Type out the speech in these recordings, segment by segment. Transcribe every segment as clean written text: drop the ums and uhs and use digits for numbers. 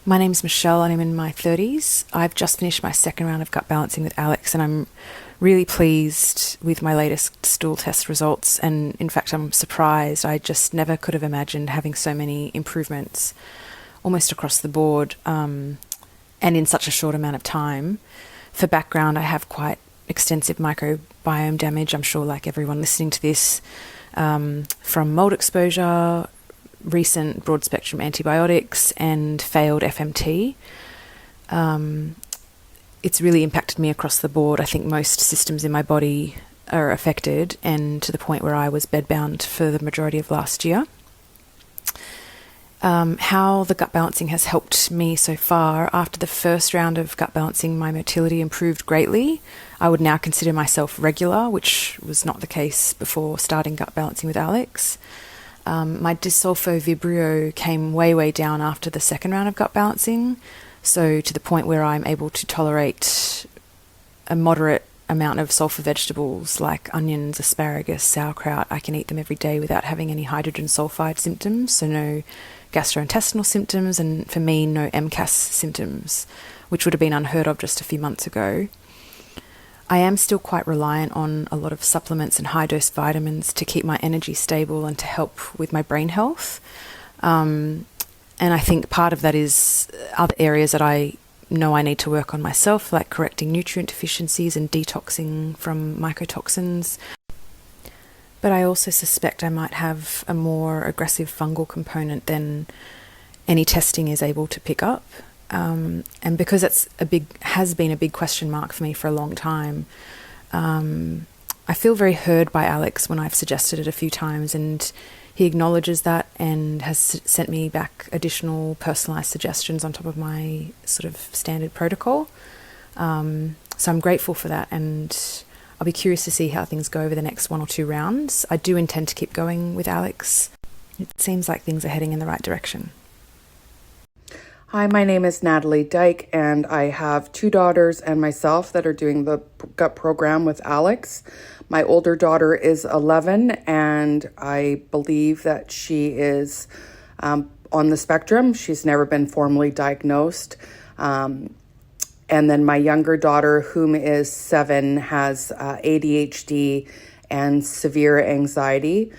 My name's Michelle and I'm in my 30s. I've just finished my second round of gut balancing with Alex and I'm really pleased with my latest stool test results. And in fact, I'm surprised. I just never could have imagined having so many improvements almost across the board and in such a short amount of time. For background, I have quite extensive microbiome damage, I'm sure like everyone listening to this, from mold exposure, recent broad spectrum antibiotics and failed FMT. It's really impacted me across the board. I think most systems in my body are affected, and to the point where I was bedbound for the majority of last year. How the gut balancing has helped me so far: after the first round of gut balancing, my motility improved greatly. I would now consider myself regular, which was not the case before starting gut balancing with Alex. My dysulfo vibrio came way down after the second round of gut balancing, so to the point where I'm able to tolerate a moderate amount of sulfur vegetables like onions, asparagus, sauerkraut. I can eat them every day without having any hydrogen sulfide symptoms, so no gastrointestinal symptoms, and for me, no MCAS symptoms, which would have been unheard of just a few months ago. I am still quite reliant on a lot of supplements and high-dose vitamins to keep my energy stable and to help with my brain health. And I think part of that is other areas that I know I need to work on myself, like correcting nutrient deficiencies and detoxing from mycotoxins. But I also suspect I might have a more aggressive fungal component than any testing is able to pick up. And because has been a big question mark for me for a long time, I feel very heard by Alex when I've suggested it a few times, and he acknowledges that and has sent me back additional personalised suggestions on top of my sort of standard protocol. So I'm grateful for that, and I'll be curious to see how things go over the next 1 or 2 rounds. I do intend to keep going with Alex. It seems like things are heading in the right direction. Hi, my name is Natalie Dyke, and I have 2 daughters and myself that are doing the gut program with Alex. My older daughter is 11, and I believe that she is on the spectrum. She's never been formally diagnosed. And then my younger daughter, whom is 7, has ADHD and severe anxiety.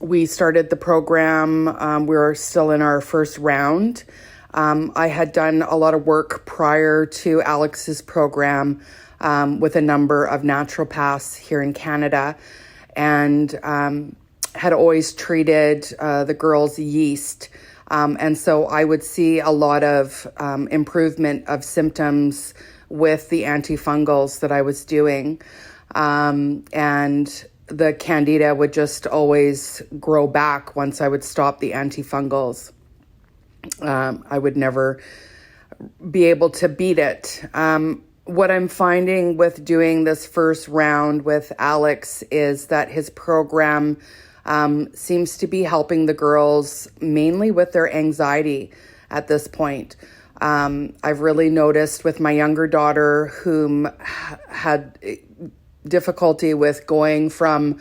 We started the program. We were still in our first round. I had done a lot of work prior to Alex's program with a number of naturopaths here in Canada, and had always treated the girls' yeast. And so I would see a lot of improvement of symptoms with the antifungals that I was doing. And the candida would just always grow back once I would stop the antifungals. I would never be able to beat it. What I'm finding with doing this first round with Alex is that his program seems to be helping the girls mainly with their anxiety at this point. I've really noticed with my younger daughter, whom had difficulty with going from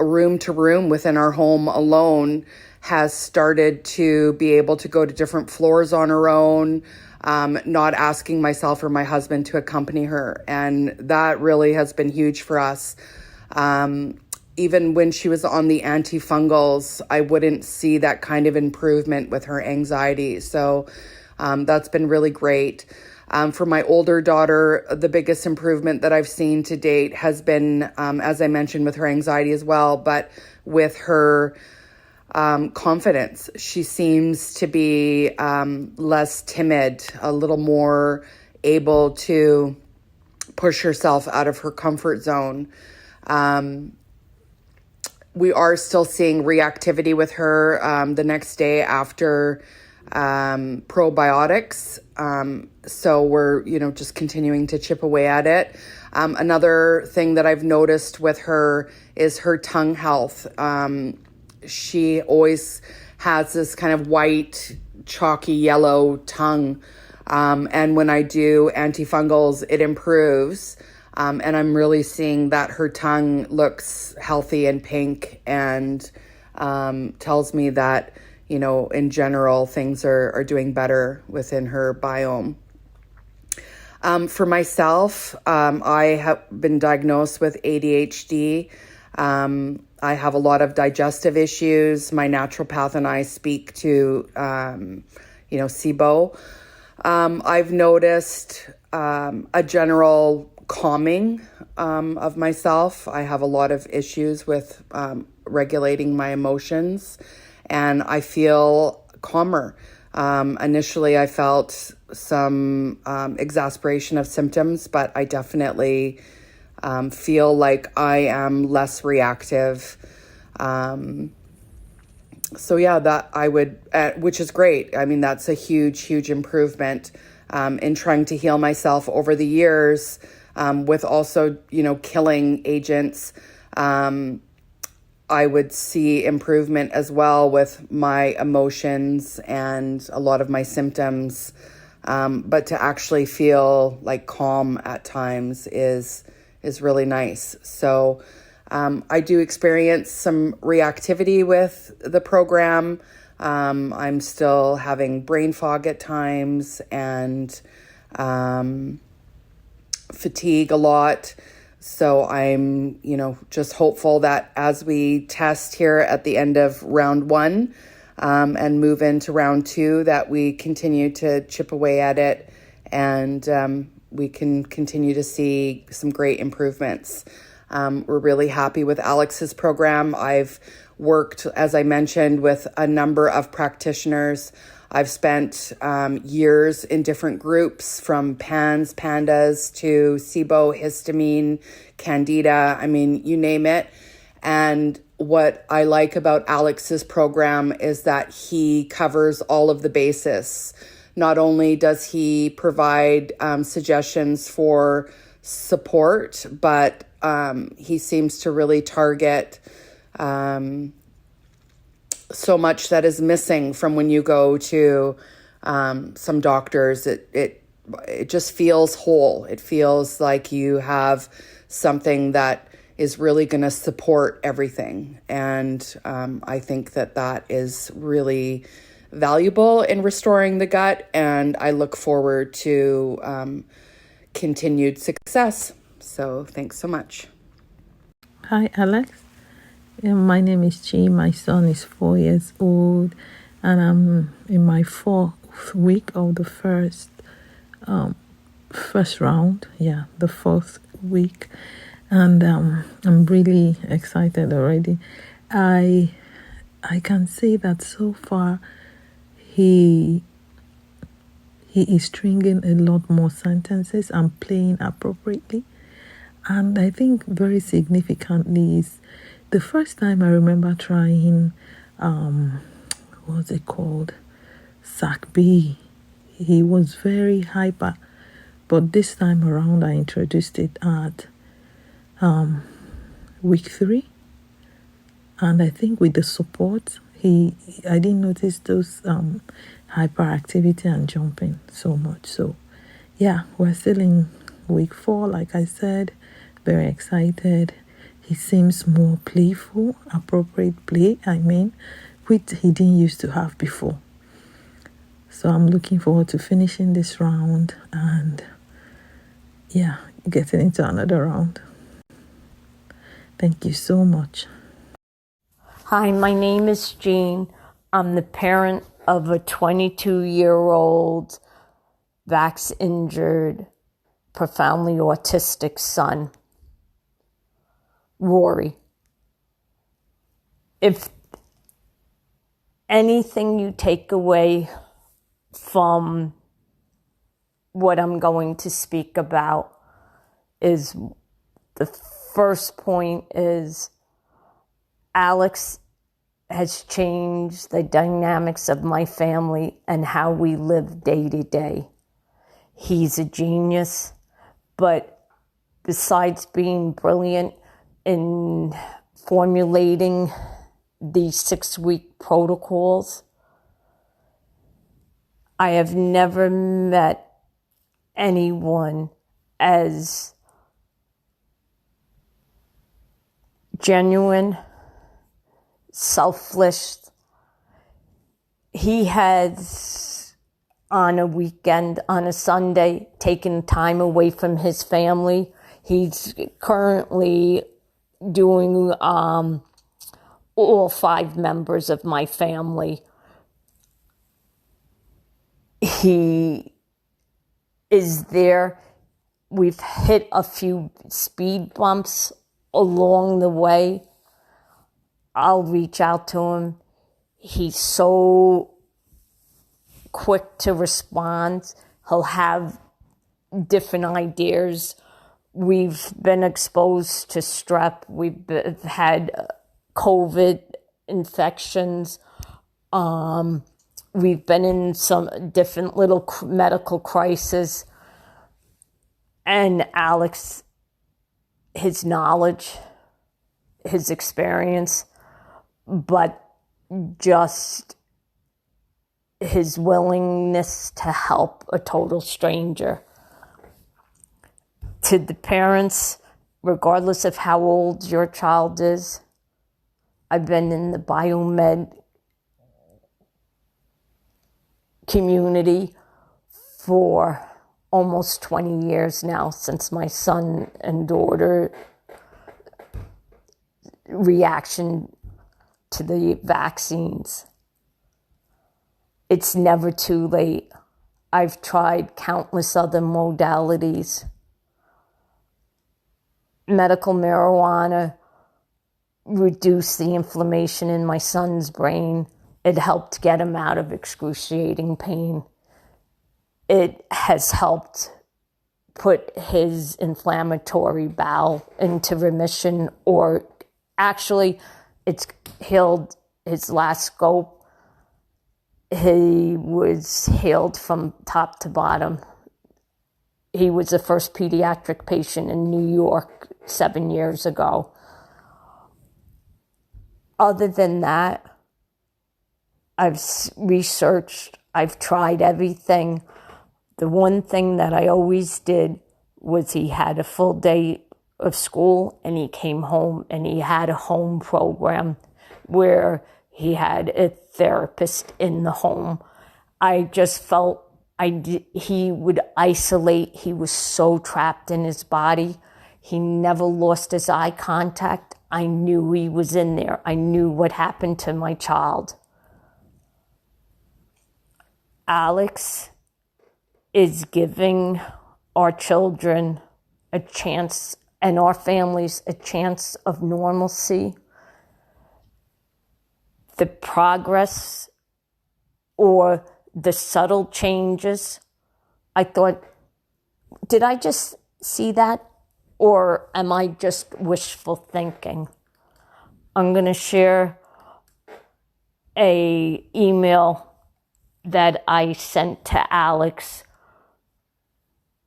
room to room within our home alone, has started to be able to go to different floors on her own, not asking myself or my husband to accompany her. And that really has been huge for us. Even when she was on the antifungals, I wouldn't see that kind of improvement with her anxiety. So that's been really great. For my older daughter, the biggest improvement that I've seen to date has been, as I mentioned, with her anxiety as well, but with her confidence. She seems to be less timid, a little more able to push herself out of her comfort zone. We are still seeing reactivity with her the next day after probiotics. So we're, just continuing to chip away at it. Another thing that I've noticed with her is her tongue health. She always has this kind of white, chalky yellow tongue. And when I do antifungals, it improves. And I'm really seeing that her tongue looks healthy and pink, and tells me that, in general, things are doing better within her biome. For myself, I have been diagnosed with ADHD. I have a lot of digestive issues. My naturopath and I speak to, SIBO. I've noticed a general calming of myself. I have a lot of issues with regulating my emotions, and I feel calmer. Initially, I felt some exasperation of symptoms, but I definitely feel like I am less reactive. So yeah, that I would, which is great. I mean, that's a huge, huge improvement in trying to heal myself over the years with also, killing agents. I would see improvement as well with my emotions and a lot of my symptoms. But to actually feel like calm at times is really nice. So I do experience some reactivity with the program. I'm still having brain fog at times and fatigue a lot. So I'm, just hopeful that as we test here at the end of round 1 and move into round 2, that we continue to chip away at it and we can continue to see some great improvements. We're really happy with Alex's program. I've worked, as I mentioned, with a number of practitioners. I've spent years in different groups, from PANS, PANDAS to SIBO, histamine, candida, I mean, you name it. And what I like about Alex's program is that he covers all of the bases. Not only does he provide suggestions for support, but he seems to really target so much that is missing from when you go to some doctors. It just feels whole. It feels like you have something that is really going to support everything. And I think that is really valuable in restoring the gut. And I look forward to continued success. So thanks so much. Hi, Alex. My name is Chi. My son is 4 years old, and I'm in my 4th week of the first round. Yeah, the 4th week, and I'm really excited already. I can say that so far he is stringing a lot more sentences and playing appropriately. And I think very significantly is the first time I remember trying, what's it called? SAC-B. He was very hyper. But this time around, I introduced it at week 3. And I think with the support, I didn't notice those hyperactivity and jumping so much. So, yeah, we're still in week 4, like I said. Very excited. He seems more playful, appropriate play, which he didn't used to have before. So I'm looking forward to finishing this round and, getting into another round. Thank you so much. Hi, my name is Jean. I'm the parent of a 22-year-old vax-injured, profoundly autistic son, Rory. If anything you take away from what I'm going to speak about is the first point is Alex has changed the dynamics of my family and how we live day to day. He's a genius, but besides being brilliant in formulating these 6-week protocols, I have never met anyone as genuine, selfless, he has, on a weekend, on a Sunday, taken time away from his family. He's currently doing all 5 members of my family. He is there. We've hit a few speed bumps along the way. I'll reach out to him. He's so quick to respond. He'll have different ideas. We've been exposed to strep. We've had COVID infections. We've been in some different little medical crises. And Alex, his knowledge, his experience, but just his willingness to help a total stranger. To the parents, regardless of how old your child is, I've been in the biomed community for almost 20 years now, since my son and daughter reaction to the vaccines. It's never too late. I've tried countless other modalities. Medical marijuana reduced the inflammation in my son's brain. It helped get him out of excruciating pain. It has helped put his inflammatory bowel into remission, or actually, it's healed his last scope. He was healed from top to bottom. He was the first pediatric patient in New York 7 years ago. Other than that, I've researched, I've tried everything. The one thing that I always did was he had a full day of school and he came home and he had a home program where he had a therapist in the home. I just felt he would isolate. He was so trapped in his body. He never lost his eye contact. I knew he was in there. I knew what happened to my child. Alex is giving our children a chance and our families a chance of normalcy. The progress or the subtle changes, I thought, did I just see that? Or am I just wishful thinking? I'm going to share an email that I sent to Alex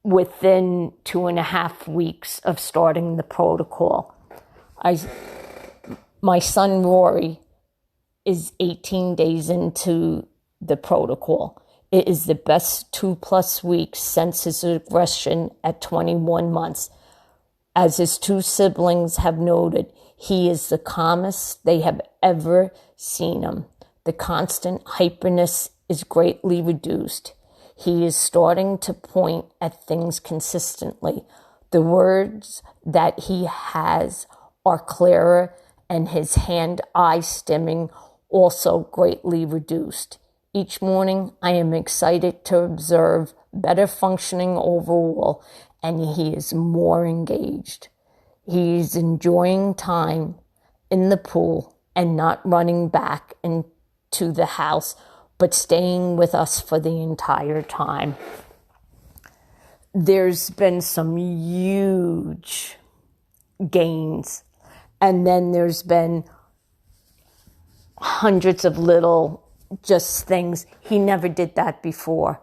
within 2.5 weeks of starting the protocol. My son Rory is 18 days into the protocol. It is the best 2+ weeks since his aggression at 21 months. As his 2 siblings have noted, he is the calmest they have ever seen him. The constant hyperness is greatly reduced. He is starting to point at things consistently. The words that he has are clearer, and his hand-eye stimming also greatly reduced. Each morning, I am excited to observe better functioning overall, and he is more engaged. He is enjoying time in the pool and not running back into the house, but staying with us for the entire time. There's been some huge gains, and then there's been hundreds of little just things. He never did that before.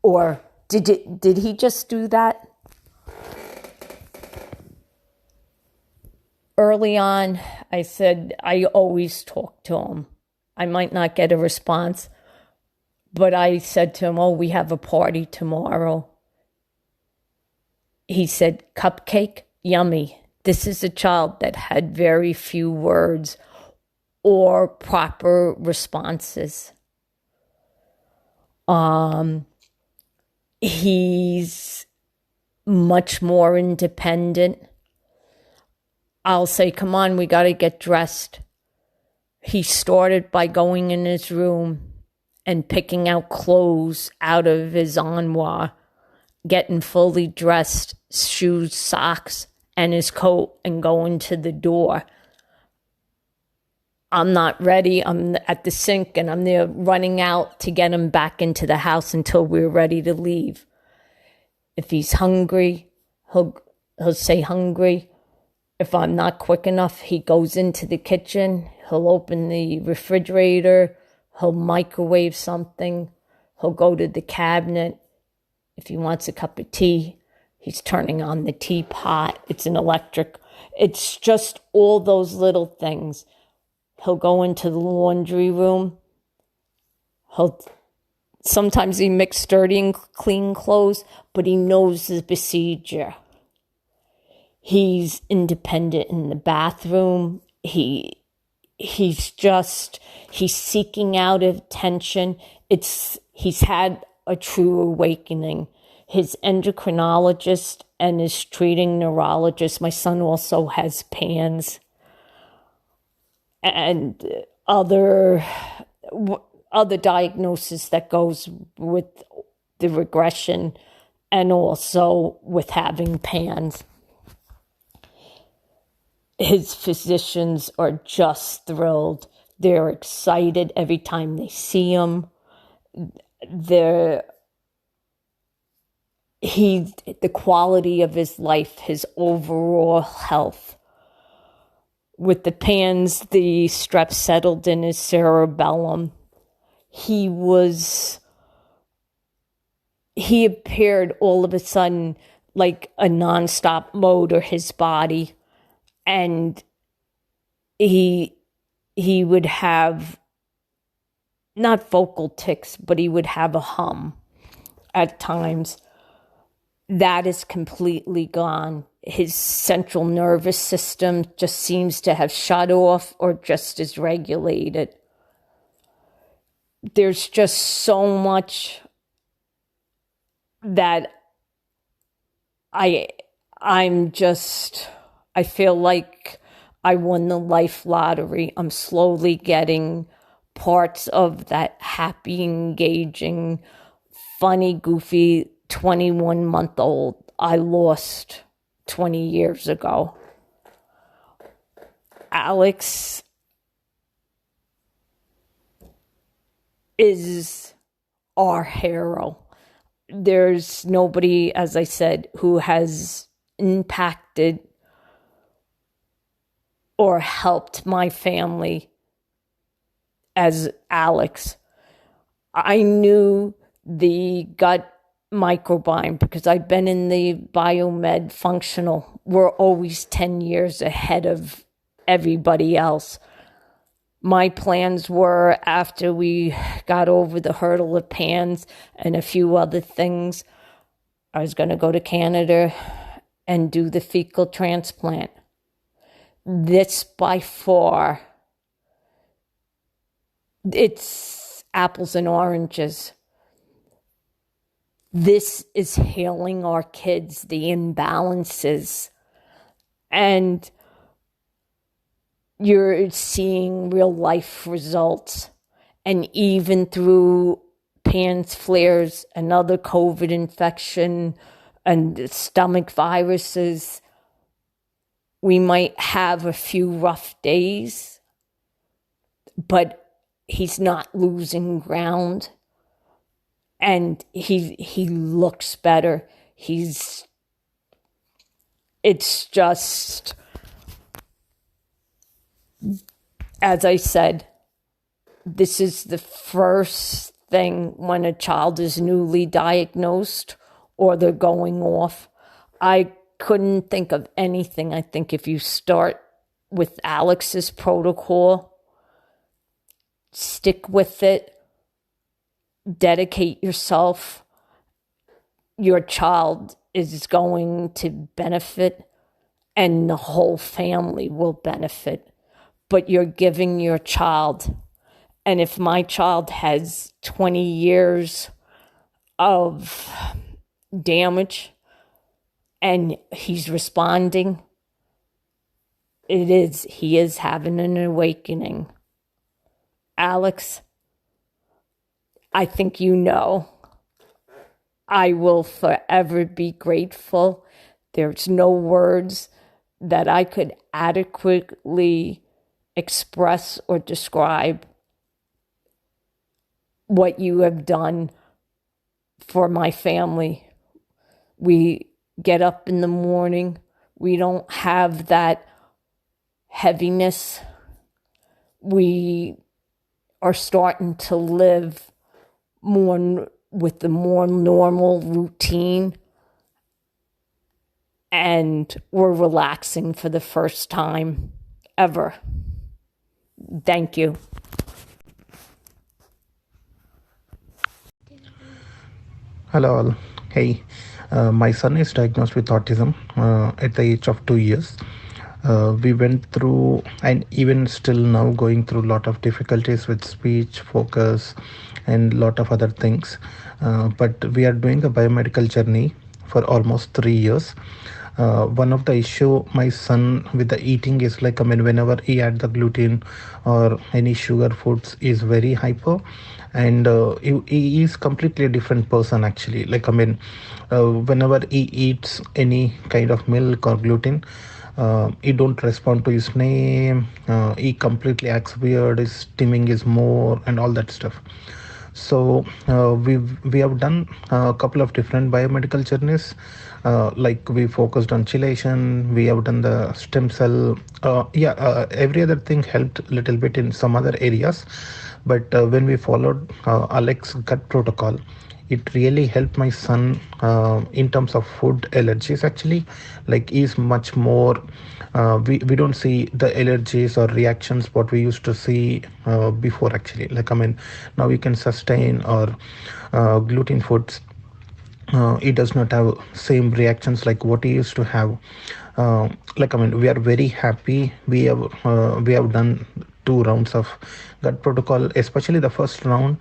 Or did he just do that? Early on, I said I always talk to him. I might not get a response, but I said to him, "Oh, we have a party tomorrow." He said, "Cupcake? Yummy." This is a child that had very few words or proper responses. He's much more independent. I'll say, come on, we got to get dressed. He started by going in his room and picking out clothes out of his armoire, getting fully dressed, shoes, socks, and his coat, and going to the door. I'm not ready. I'm at the sink and I'm there running out to get him back into the house until we're ready to leave. If he's hungry, he'll say hungry. If I'm not quick enough, he goes into the kitchen. He'll open the refrigerator. He'll microwave something. He'll go to the cabinet. If he wants a cup of tea, he's turning on the teapot. It's an electric. It's just all those little things. He'll go into the laundry room. Sometimes he mix dirty and clean clothes, but he knows the procedure. He's independent in the bathroom. He's seeking out attention. He's had a true awakening. His endocrinologist and his treating neurologist, my son also has PANS, and other diagnosis that goes with the regression and also with having PANS. His physicians are just thrilled. They're excited every time they see him. The quality of his life, his overall health. With the PANS, the strep settled in his cerebellum. He appeared all of a sudden like a nonstop motor, his body. And he would have not vocal tics, but he would have a hum at times. That is completely gone. His central nervous system just seems to have shut off or just is regulated. There's just so much that I feel like I won the life lottery. I'm slowly getting parts of that happy, engaging, funny, goofy 21-month-old I lost 20 years ago. Alex is our hero. There's nobody, as I said, who has impacted or helped my family as Alex. I knew the gut microbiome because I've been in the biomed functional. We're always 10 years ahead of everybody else. My plans were, after we got over the hurdle of PANS and a few other things, I was going to go to Canada and do the fecal transplant. This by far, it's apples and oranges. This is healing our kids, the imbalances. And you're seeing real life results. And even through PANS flares, another COVID infection, and stomach viruses, we might have a few rough days, but he's not losing ground. And he looks better. It's just, as I said, this is the first thing when a child is newly diagnosed or they're going off. I couldn't think of anything. I think if you start with Alex's protocol, stick with it, dedicate yourself, your child is going to benefit and the whole family will benefit. But you're giving your child, and if my child has 20 years of damage, and he's responding. He is having an awakening. Alex, I think you know, I will forever be grateful. There's no words that I could adequately express or describe what you have done for my family. We get up in the morning. We don't have that heaviness. We are starting to live more with the more normal routine, and we're relaxing for the first time ever. Thank you. Hello all. Hey, my son is diagnosed with autism at the age of 2 years. We went through, and even still now going through, a lot of difficulties with speech, focus, and a lot of other things. But we are doing a biomedical journey for almost 3 years. One of the issue my son with the eating is like, whenever he add the gluten or any sugar foods, is very hyper, and he is completely a different person actually. Like, whenever he eats any kind of milk or gluten, he don't respond to his name. He completely acts weird. His stimming is more, and all that stuff. So we have done a couple of different biomedical journeys. Like, we focused on chelation, we have done the stem cell. Every other thing helped a little bit in some other areas. But when we followed Alex's gut protocol, it really helped my son in terms of food allergies actually. Like, he's much more, we don't see the allergies or reactions what we used to see before actually. Like, now we can sustain our gluten foods. It does not have same reactions like what he used to have. We are very happy. We have done 2 rounds of gut protocol, especially the first round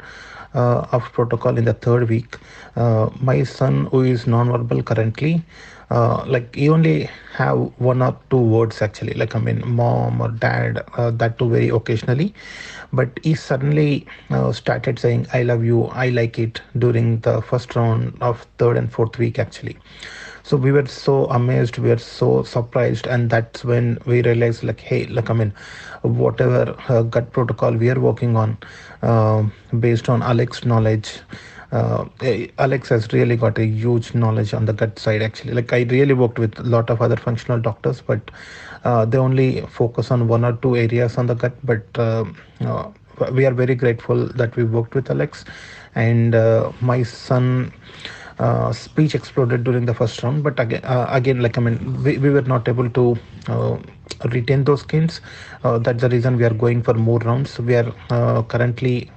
of protocol in the 3rd week. My son, who is non-verbal currently, he only have 1 or 2 words actually, like, mom or dad, that too very occasionally. But he suddenly started saying I love you, I like it, during the first round of 3rd and 4th week actually. So we were so amazed, we were so surprised, and that's when we realized, like, hey, whatever gut protocol we are working on, based on Alex's knowledge, Alex has really got a huge knowledge on the gut side actually. Like, I really worked with a lot of other functional doctors, but they only focus on 1 or 2 areas on the gut. But we are very grateful that we worked with Alex. And my son speech exploded during the first round, but again, we were not able to retain those skins. That's the reason we are going for more rounds. We are currently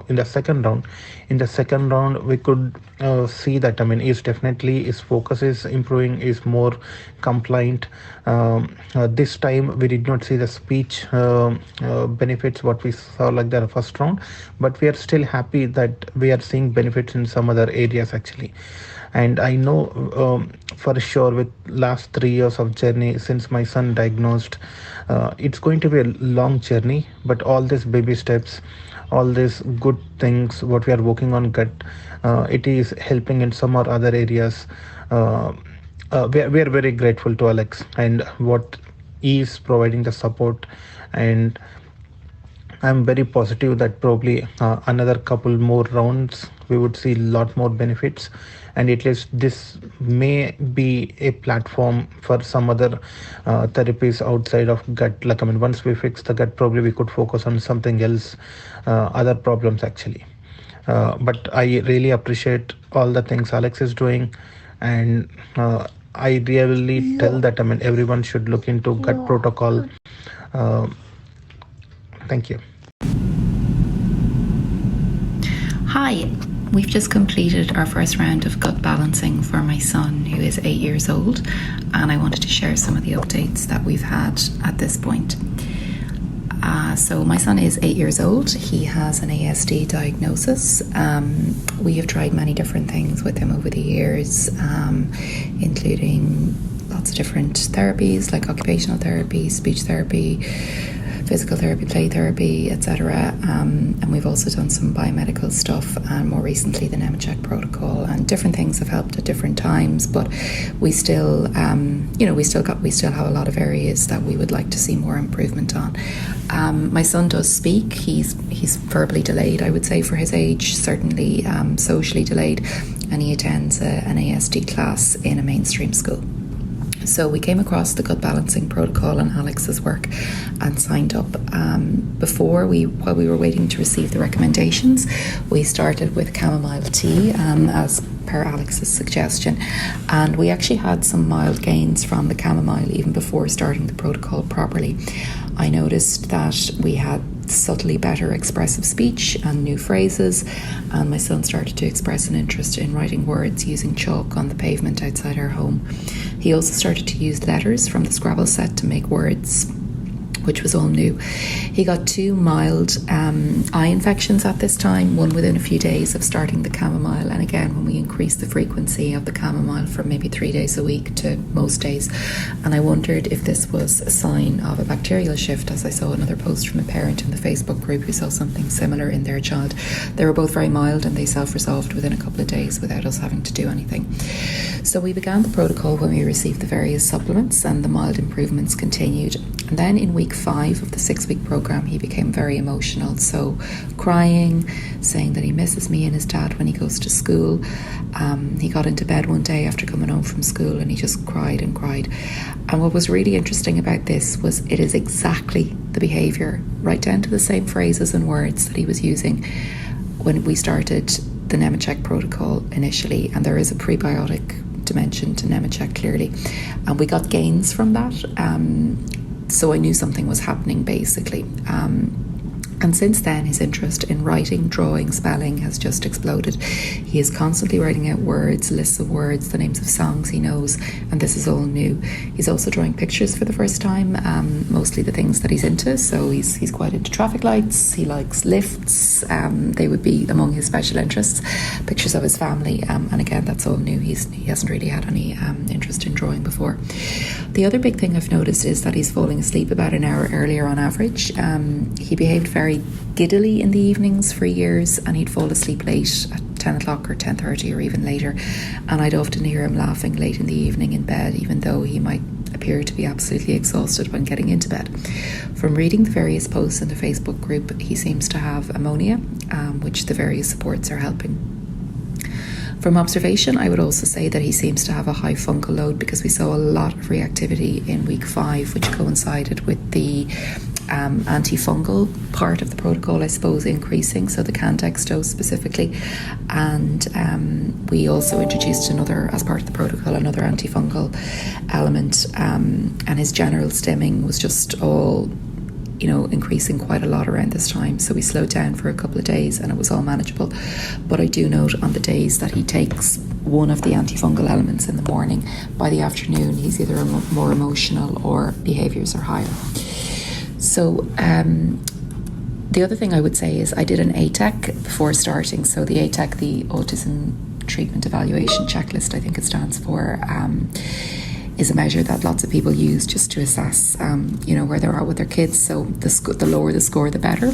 in the second round. In the second round, we could see that his focus is improving, is more compliant. This time we did not see the speech benefits what we saw like the first round, but we are still happy that we are seeing benefits in some other areas actually. And I know for sure, with last 3 years of journey since my son diagnosed, it's going to be a long journey, but all these baby steps, all these good things what we are working on gut, it is helping in some or other areas. We are very grateful to Alex and what he is providing the support. And I'm very positive that probably another couple more rounds we would see a lot more benefits, and at least this may be a platform for some other therapies outside of gut. Once we fix the gut, probably we could focus on something else, other problems actually. But I really appreciate all the things Alex is doing, and I really tell that everyone should look into gut protocol. Thank you. Hi, we've just completed our first round of gut balancing for my son, who is 8 years old, and I wanted to share some of the updates that we've had at this point. So my son is 8 years old. He has an ASD diagnosis. We have tried many different things with him over the years, including lots of different therapies like occupational therapy, speech therapy, physical therapy, play therapy, etc. And we've also done some biomedical stuff, and more recently the Nemetschek protocol, and different things have helped at different times. But we still, we still have a lot of areas that we would like to see more improvement on. My son does speak. He's verbally delayed, I would say, for his age. Certainly socially delayed, and he attends an ASD class in a mainstream school. So we came across the gut balancing protocol and Alex's work and signed up. While we were waiting to receive the recommendations, we started with chamomile tea as per Alex's suggestion, and we actually had some mild gains from the chamomile even before starting the protocol properly. I noticed that we had subtly better expressive speech and new phrases, and my son started to express an interest in writing words using chalk on the pavement outside our home. He also started to use letters from the Scrabble set to make words, which was all new. He got 2 mild eye infections at this time, one within a few days of starting the chamomile, and again when we increased the frequency of the chamomile from maybe 3 days a week to most days. And I wondered if this was a sign of a bacterial shift, as I saw another post from a parent in the Facebook group who saw something similar in their child. They were both very mild and they self-resolved within a couple of days without us having to do anything. So we began the protocol when we received the various supplements, and the mild improvements continued. And then in week 5 of the 6-week program, he became very emotional. So crying, saying that he misses me and his dad when he goes to school. He got into bed one day after coming home from school and he just cried and cried. And what was really interesting about this was it is exactly the behaviour, right down to the same phrases and words that he was using when we started the Nemetschek protocol initially. And there is a prebiotic dimension to Nemetschek clearly. And we got gains from that. So I knew something was happening basically. And since then, his interest in writing, drawing, spelling has just exploded. He is constantly writing out words, lists of words, the names of songs he knows, and this is all new. He's also drawing pictures for the first time, mostly the things that he's into. So he's quite into traffic lights, he likes lifts, they would be among his special interests, pictures of his family, and again, that's all new. He hasn't really had any interest in drawing before. The other big thing I've noticed is that he's falling asleep about an hour earlier on average. He behaved very giddily in the evenings for years, and he'd fall asleep late at 10 o'clock or 10:30 or even later, and I'd often hear him laughing late in the evening in bed, even though he might appear to be absolutely exhausted when getting into bed. From reading the various posts in the Facebook group, he seems to have ammonia, which the various supports are helping. From observation, I would also say that he seems to have a high fungal load, because we saw a lot of reactivity in week 5, which coincided with the antifungal part of the protocol, I suppose, increasing, so the Candex dose specifically. And we also introduced another, as part of the protocol, another antifungal element, and his general stimming was just all increasing quite a lot around this time. So we slowed down for a couple of days and it was all manageable. But I do note on the days that he takes one of the antifungal elements in the morning, by the afternoon he's either more emotional or behaviours are higher. So the other thing I would say is I did an ATEC before starting. So the ATEC, the Autism Treatment Evaluation Checklist, I think it stands for, is a measure that lots of people use just to assess, where they are with their kids. So the lower the score, the better.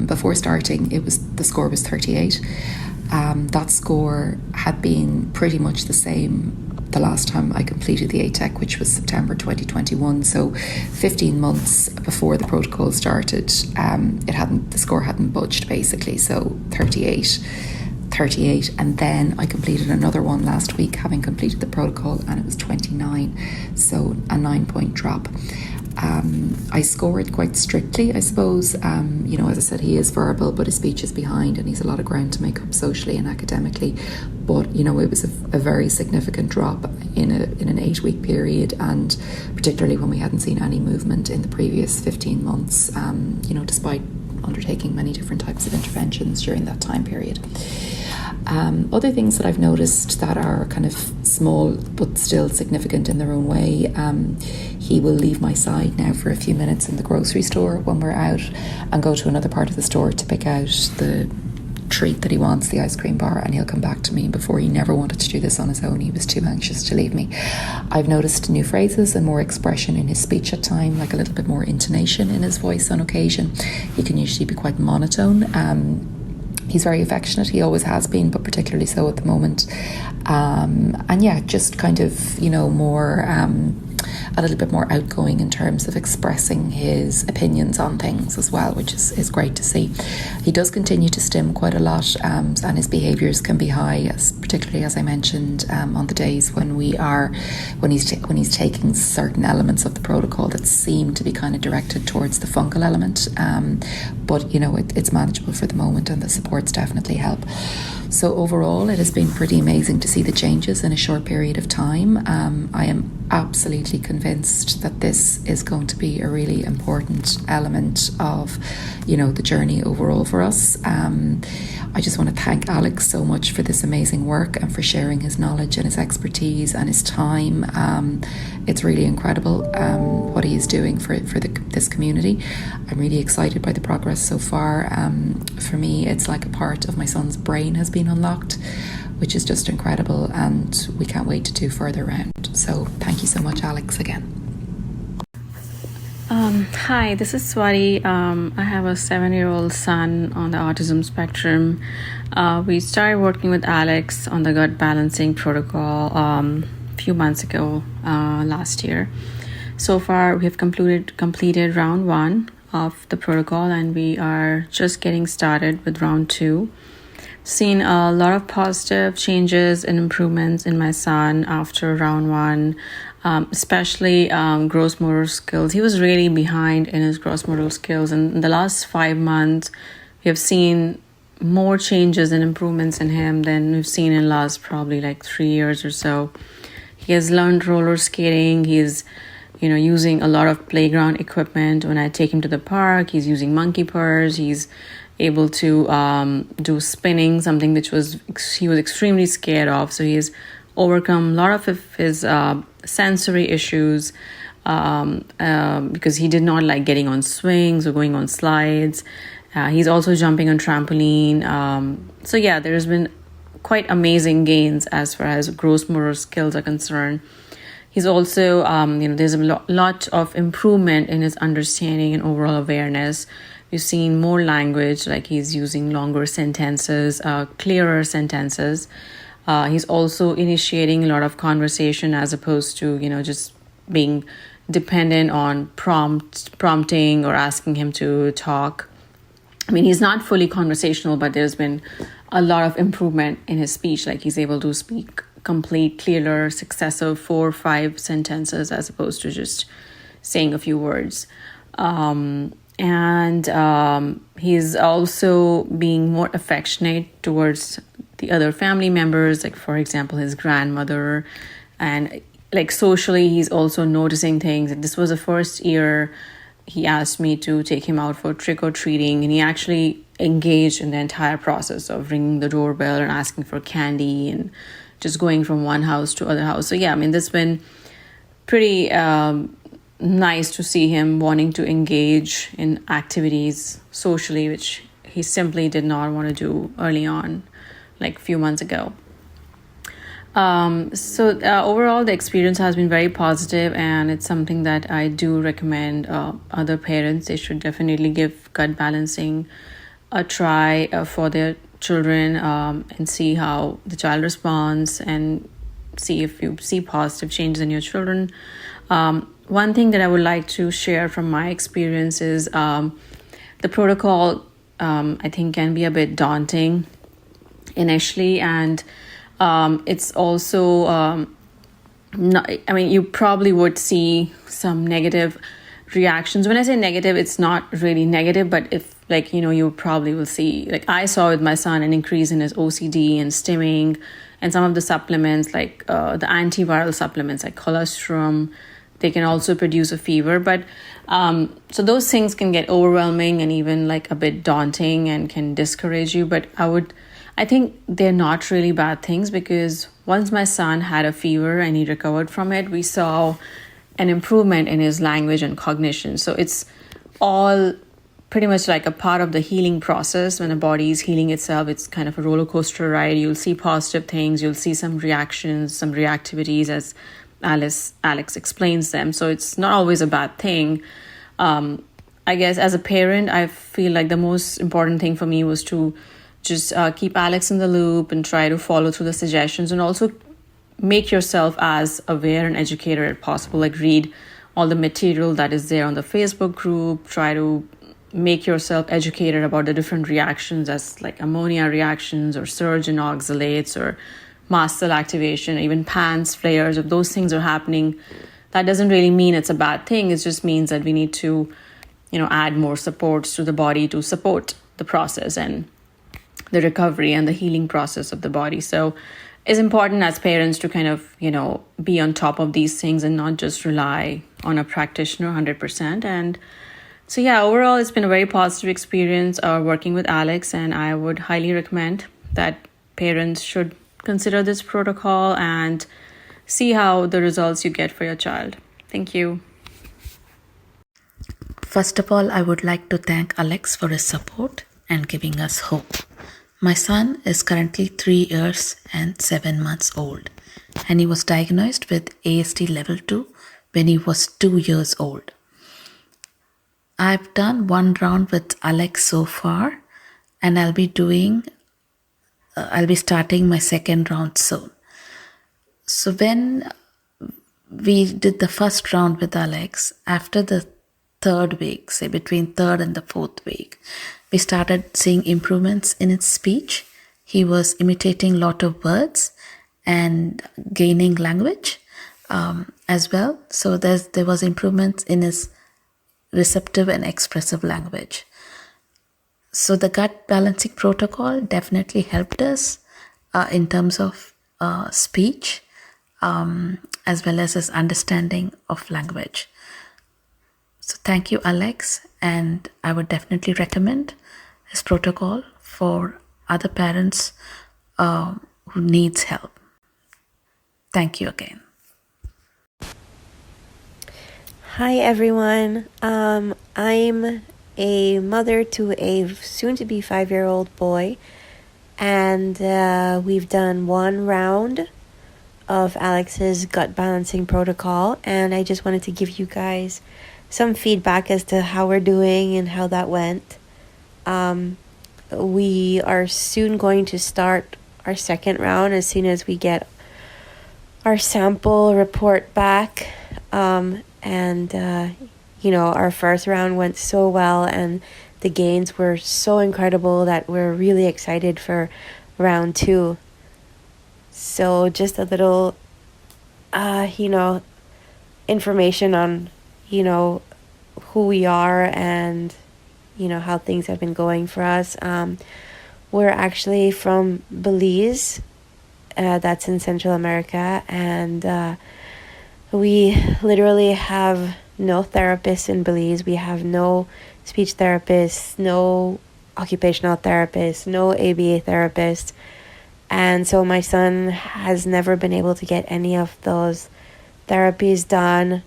Before starting, the score was 38. That score had been pretty much the same the last time I completed the ATEC, which was September 2021. So 15 months before the protocol started, the score hadn't budged basically. So 38, and then I completed another one last week, having completed the protocol, and it was 29, so a 9-point drop. I scored quite strictly, I suppose. As I said, he is verbal, but his speech is behind, and he's a lot of ground to make up socially and academically. But it was a very significant drop in an 8-week period, and particularly when we hadn't seen any movement in the previous 15 months. Despite undertaking many different types of interventions during that time period. Other things that I've noticed that are kind of small but still significant in their own way, he will leave my side now for a few minutes in the grocery store when we're out and go to another part of the store to pick out the treat that he wants, the ice cream bar, and he'll come back to me. Before, he never wanted to do this on his own. He was too anxious to leave me. I've noticed new phrases and more expression in his speech at time, like a little bit more intonation in his voice on occasion. He can usually be quite monotone. He's very affectionate. He always has been, but particularly so at the moment. And yeah, just kind of, more a little bit more outgoing in terms of expressing his opinions on things as well, which is great to see. He does continue to stim quite a lot, and his behaviours can be high, particularly as I mentioned, on the days when he's taking certain elements of the protocol that seem to be kind of directed towards the fungal element. But it's manageable for the moment, and the supports definitely help. So overall, it has been pretty amazing to see the changes in a short period of time. I am absolutely convinced that this is going to be a really important element of, the journey overall for us. I just want to thank Alex so much for this amazing work and for sharing his knowledge and his expertise and his time. It's really incredible what he is doing for this community. I'm really excited by the progress so far. For me, it's like a part of my son's brain has been unlocked, which is just incredible, and we can't wait to do further round. So thank you so much, Alex, again. Hi, this is Swati. I have a 7-year-old son on the autism spectrum. We started working with Alex on the gut balancing protocol a few months ago, last year. So far, we have completed round 1 of the protocol, and we are just getting started with round 2. Seen a lot of positive changes and improvements in my son after round 1, especially gross motor skills. He was really behind in his gross motor skills, and in the last 5 months, we have seen more changes and improvements in him than we've seen in the last probably 3 years or so. He has learned roller skating. He's using a lot of playground equipment. When I take him to the park, he's using monkey purrs. He's able to do spinning, something which he was extremely scared of. So he's overcome a lot of his sensory issues because he did not like getting on swings or going on slides. He's also jumping on trampoline. So yeah, there's been quite amazing gains as far as gross motor skills are concerned. He's also, there's a lot of improvement in his understanding and overall awareness. We've seen more language, like he's using longer sentences, clearer sentences. He's also initiating a lot of conversation as opposed to, just being dependent on prompting or asking him to talk. I mean, he's not fully conversational, but there's been a lot of improvement in his speech. Like he's able to speak complete, clearer, successive 4 or 5 sentences as opposed to just saying a few words. And he's also being more affectionate towards the other family members, like for example, his grandmother. And like socially, he's also noticing things. This was the first year he asked me to take him out for trick-or-treating, and he actually engaged in the entire process of ringing the doorbell and asking for candy and just going from one house to other house. So yeah, I mean, this has been pretty nice to see him wanting to engage in activities socially, which he simply did not want to do early on, like a few months ago. So overall, the experience has been very positive, and it's something that I do recommend other parents. They should definitely give gut balancing a try for their children and see how the child responds and see if you see positive changes in your children. One thing that I would like to share from my experience is the protocol, I think, can be a bit daunting initially, and it's also you probably would see some negative reactions. When I say negative, it's not really negative, but if you probably will see, like I saw with my son, an increase in his OCD and stimming, and some of the supplements like the antiviral supplements like colostrum, they can also produce a fever. But So those things can get overwhelming and even like a bit daunting and can discourage you. But I think they're not really bad things, because once my son had a fever and he recovered from it, we saw an improvement in his language and cognition. So it's all pretty much like a part of the healing process. When the body is healing itself, it's kind of a roller coaster ride. You'll see positive things, you'll see some reactions, some reactivities as Alex explains them. So it's not always a bad thing. I guess as a parent, I feel like the most important thing for me was to just keep Alex in the loop and try to follow through the suggestions, and also make yourself as aware and educated as possible. Like read all the material that is there on the Facebook group. Try to make yourself educated about the different reactions, as like ammonia reactions or surge in oxalates or mast cell activation, even PANS, flares. If those things are happening, that doesn't really mean it's a bad thing. It just means that we need to, add more supports to the body to support the process and the recovery and the healing process of the body. So it's important as parents to kind of, be on top of these things and not just rely on a practitioner 100%. And so, yeah, overall, it's been a very positive experience working with Alex, and I would highly recommend that parents should consider this protocol and see how the results you get for your child. Thank you. First of all, I would like to thank Alex for his support and giving us hope. My son is currently 3 years and 7 months old, and he was diagnosed with ASD level 2 when he was 2 years old. I've done one round with Alex so far, and I'll be starting my second round soon. So when we did the first round with Alex, after the third week, say between third and the fourth week, we started seeing improvements in his speech. He was imitating a lot of words and gaining language as well. So there was improvements in his receptive and expressive language. So the gut balancing protocol definitely helped us in terms of speech as well as his understanding of language. So thank you, Alex, and I would definitely recommend his protocol for other parents who needs help. Thank you again. Hi everyone. I'm a mother to a soon-to-be 5-year-old boy, and we've done one round of Alex's gut balancing protocol, and I just wanted to give you guys some feedback as to how we're doing and how that went. We are soon going to start our second round as soon as we get our sample report back. Our first round went so well, and the gains were so incredible that we're really excited for round 2. So just a little, information on, who we are and, how things have been going for us. We're actually from Belize, that's in Central America, and we literally have no therapists in Belize. We have no speech therapists, no occupational therapists, no ABA therapists. And so my son has never been able to get any of those therapies done,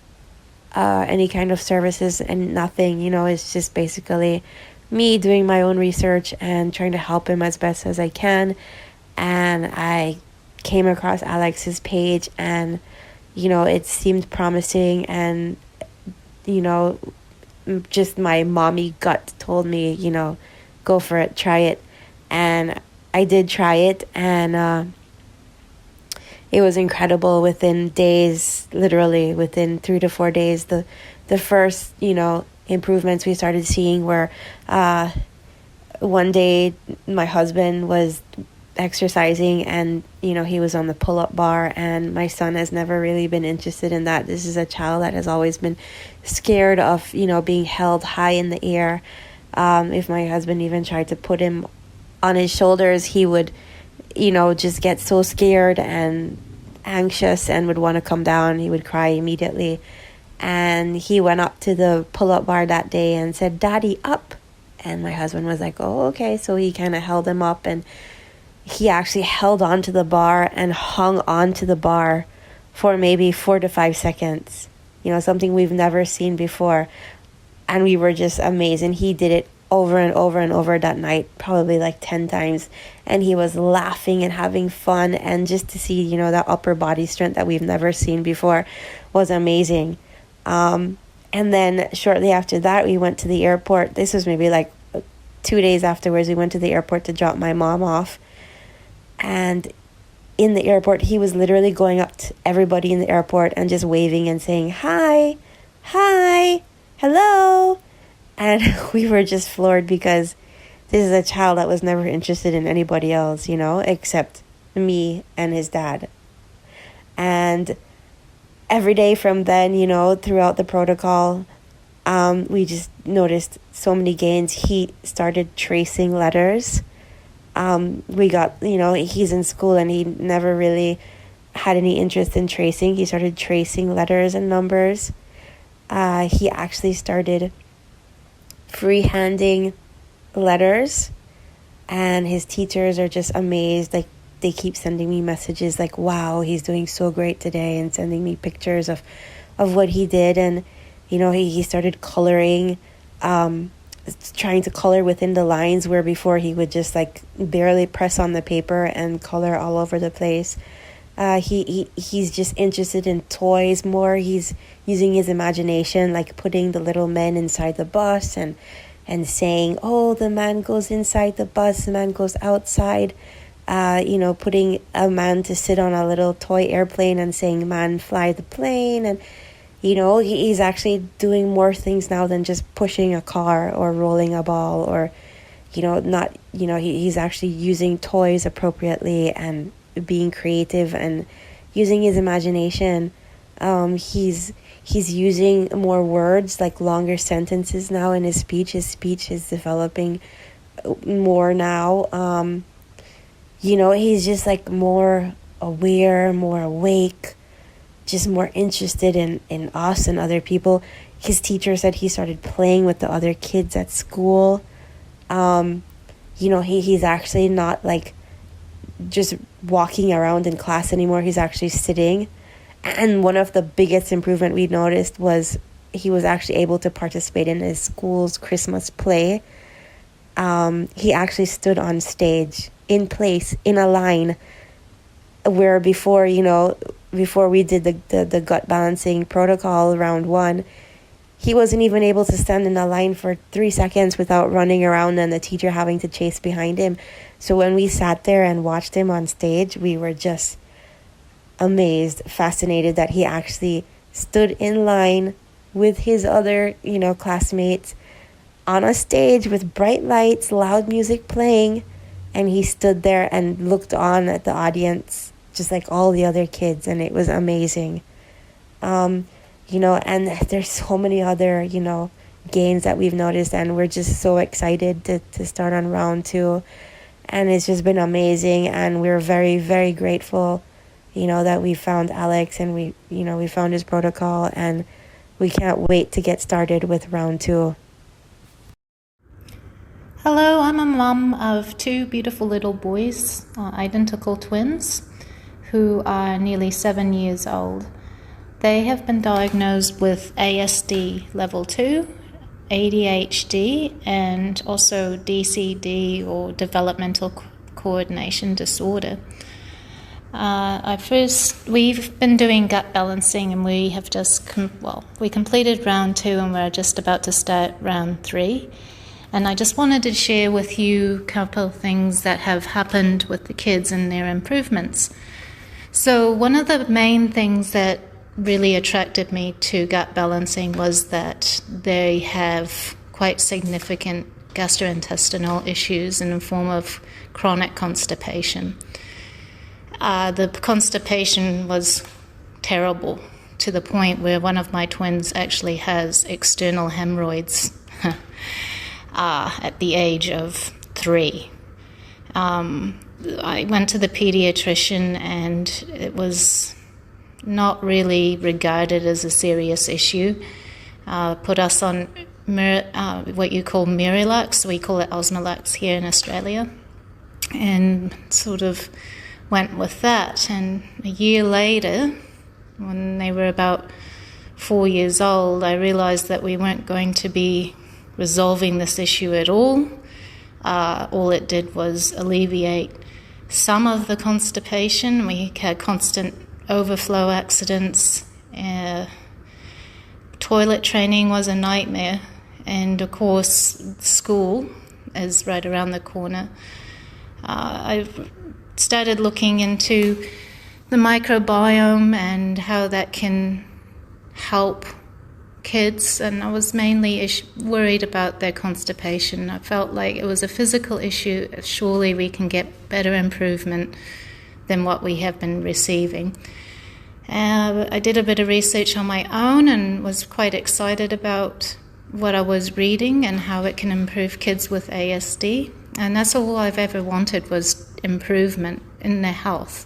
any kind of services, and nothing. It's just basically me doing my own research and trying to help him as best as I can. And I came across Alex's page, and it seemed promising, and just my mommy gut told me, go for it, try it. And I did try it, and it was incredible. Within days, literally within 3 to 4 days, the first improvements we started seeing were one day my husband was exercising, and he was on the pull-up bar, and my son has never really been interested in that. This is a child that has always been scared of being held high in the air. If my husband even tried to put him on his shoulders, he would just get so scared and anxious and would want to come down. He would cry immediately. And he went up to the pull-up bar that day and said, "Daddy, up." And my husband was like, "Oh, okay." So he kind of held him up, and he actually held onto the bar and hung onto the bar for maybe 4 to 5 seconds. Something we've never seen before. And we were just amazed. And he did it over and over and over that night, probably like 10 times. And he was laughing and having fun. And just to see, that upper body strength that we've never seen before was amazing. And then shortly after that, we went to the airport. This was maybe like 2 days afterwards. We went to the airport to drop my mom off. And in the airport, he was literally going up to everybody in the airport and just waving and saying, "Hi, hi, hello." And we were just floored, because this is a child that was never interested in anybody else, except me and his dad. And every day from then, throughout the protocol, we just noticed so many gains. He started tracing letters. We got, he's in school and he never really had any interest in tracing. He started tracing letters and numbers. He actually started freehanding letters, and his teachers are just amazed. Like, they keep sending me messages like, "Wow, he's doing so great today," and sending me pictures of what he did. And he started coloring, trying to color within the lines, where before he would just like barely press on the paper and color all over the place. He's just interested in toys more. He's using his imagination, like putting the little men inside the bus and saying, "Oh, the man goes inside the bus, the man goes outside." Putting a man to sit on a little toy airplane and saying, "Man, fly the plane." And he's actually doing more things now than just pushing a car or rolling a ball, or he's actually using toys appropriately and being creative and using his imagination. He's using more words, like longer sentences now in his speech. His speech is developing more now. He's just like more aware, more awake, just more interested in us and other people. His teacher said he started playing with the other kids at school. He's actually not like just walking around in class anymore. He's actually sitting. And one of the biggest improvement we noticed was he was actually able to participate in his school's Christmas play. He actually stood on stage, in place, in a line, where before we did the gut balancing protocol round 1, he wasn't even able to stand in a line for 3 seconds without running around and the teacher having to chase behind him. So when we sat there and watched him on stage, we were just amazed, fascinated that he actually stood in line with his other, classmates on a stage with bright lights, loud music playing, and he stood there and looked on at the audience just like all the other kids, and it was amazing. And there's so many other, gains that we've noticed, and we're just so excited to start on round 2. And it's just been amazing, and we're very, very grateful, that we found Alex, and we found his protocol, and we can't wait to get started with round 2. Hello, I'm a mum of 2 beautiful little boys, identical twins, who are nearly 7 years old. They have been diagnosed with ASD level 2, ADHD, and also DCD, or developmental coordination disorder. We've been doing gut balancing, and we have just we completed round 2, and we're just about to start round 3. And I just wanted to share with you a couple of things that have happened with the kids and their improvements. So one of the main things that really attracted me to gut balancing was that they have quite significant gastrointestinal issues in the form of chronic constipation. The constipation was terrible, to the point where one of my twins actually has external hemorrhoids at the age of 3. I went to the pediatrician, and it was not really regarded as a serious issue. Put us on what you call Miralax, we call it Osmolax here in Australia, and sort of went with that. And a year later, when they were about 4 years old, I realised that we weren't going to be resolving this issue at all. All it did was alleviate some of the constipation. We had constant overflow accidents. Toilet training was a nightmare. And of course, school is right around the corner. I've started looking into the microbiome and how that can help kids, and I was mainly worried about their constipation. I felt like it was a physical issue. Surely we can get better improvement than what we have been receiving. I did a bit of research on my own and was quite excited about what I was reading and how it can improve kids with ASD. And that's all I've ever wanted, was improvement in their health.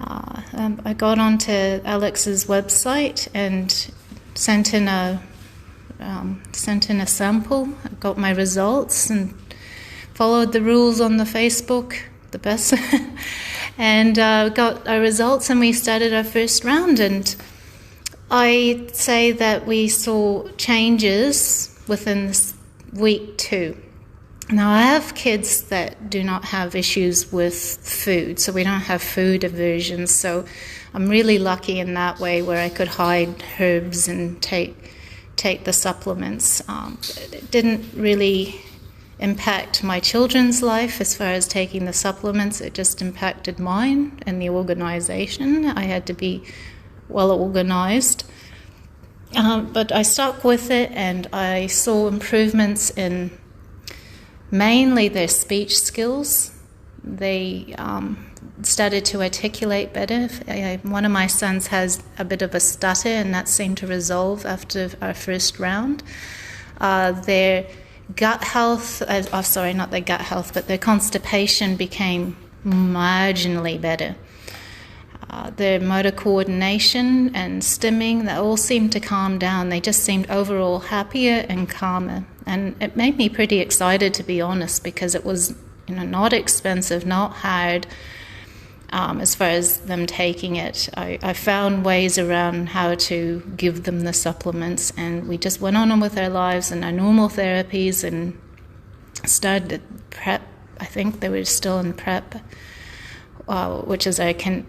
I got onto Alex's website and sent in a sample. I got my results and followed the rules on the Facebook, the best, and got our results, and we started our first round. And I'd say that we saw changes within week 2. Now, I have kids that do not have issues with food, so we don't have food aversions. So I'm really lucky in that way, where I could hide herbs and take the supplements. It didn't really impact my children's life as far as taking the supplements. It just impacted mine and the organisation. I had to be well organised. But I stuck with it, and I saw improvements in mainly their speech skills. They started to articulate better. One of my sons has a bit of a stutter, and that seemed to resolve after our first round. Their gut health, not their gut health, but their constipation became marginally better. Their motor coordination and stimming, that all seemed to calm down. They just seemed overall happier and calmer. And it made me pretty excited, to be honest, because it was not expensive, not hard as far as them taking it. I found ways around how to give them the supplements, and we just went on with our lives and our normal therapies and started prep. I think they were still in prep, which is in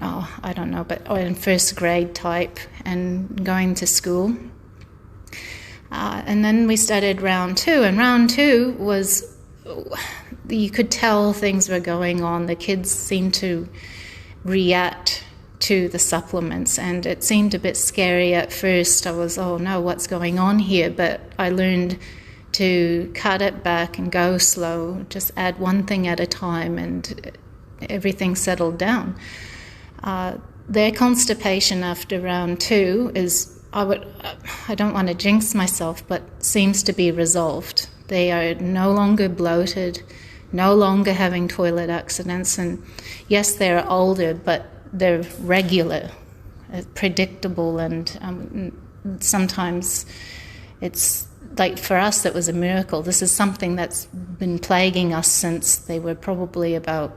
first grade type and going to school. And then we started round 2, and round 2 was, you could tell things were going on. The kids seemed to react to the supplements, and it seemed a bit scary at first. I was, oh no, what's going on here? But I learned to cut it back and go slow, just add one thing at a time, and everything settled down. Their constipation after round 2 is, I don't want to jinx myself, but seems to be resolved. They are no longer bloated, no longer having toilet accidents, and yes, they're older, but they're regular, predictable, and sometimes it's like, for us, it was a miracle. This is something that's been plaguing us since they were probably about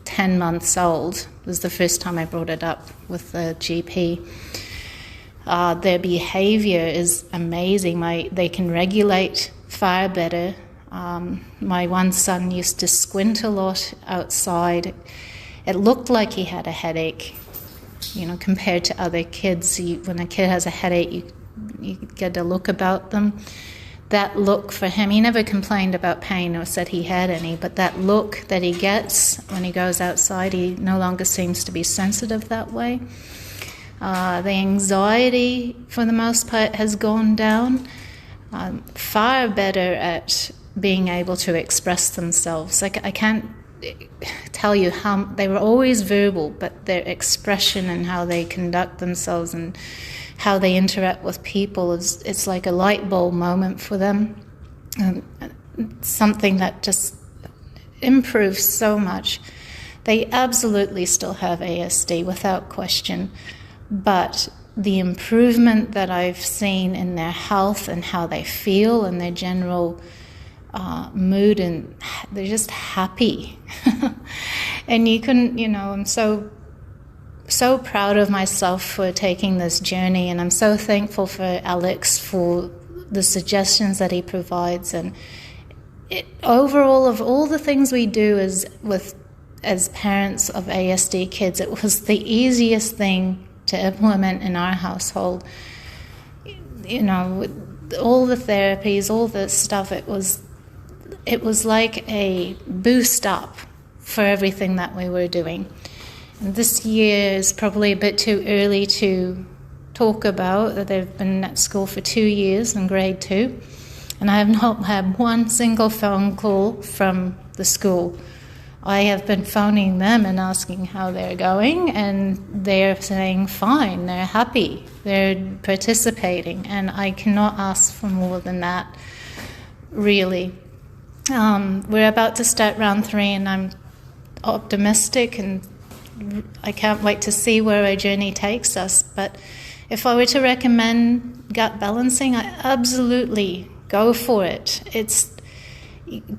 10 months old. It was the first time I brought it up with the GP. Their behaviour is amazing. They can regulate far better. My one son used to squint a lot outside. It looked like he had a headache, compared to other kids. When a kid has a headache, you get a look about them. That look for him, he never complained about pain or said he had any, but that look that he gets when he goes outside, he no longer seems to be sensitive that way. The anxiety, for the most part, has gone down. Far better at being able to express themselves. I can't tell you how they were always verbal, but their expression and how they conduct themselves and how they interact with people it's like a light bulb moment for them. Something that just improves so much. They absolutely still have ASD without question, but the improvement that I've seen in their health and how they feel and their general mood, and they're just happy. And you couldn't, I'm so proud of myself for taking this journey, and I'm so thankful for Alex for the suggestions that he provides. And overall, of all the things we do as parents of ASD kids, it was the easiest thing to implement in our household. All the therapies, all the stuff, it was like a boost up for everything that we were doing. And this year is probably a bit too early to talk about that. They've been at school for 2 years in grade 2, and I have not had one single phone call from the school. I have been phoning them and asking how they're going, and they're saying fine, they're happy, they're participating, and I cannot ask for more than that, really. We're about to start round 3, and I'm optimistic, and I can't wait to see where our journey takes us. But if I were to recommend gut balancing, I absolutely go for it.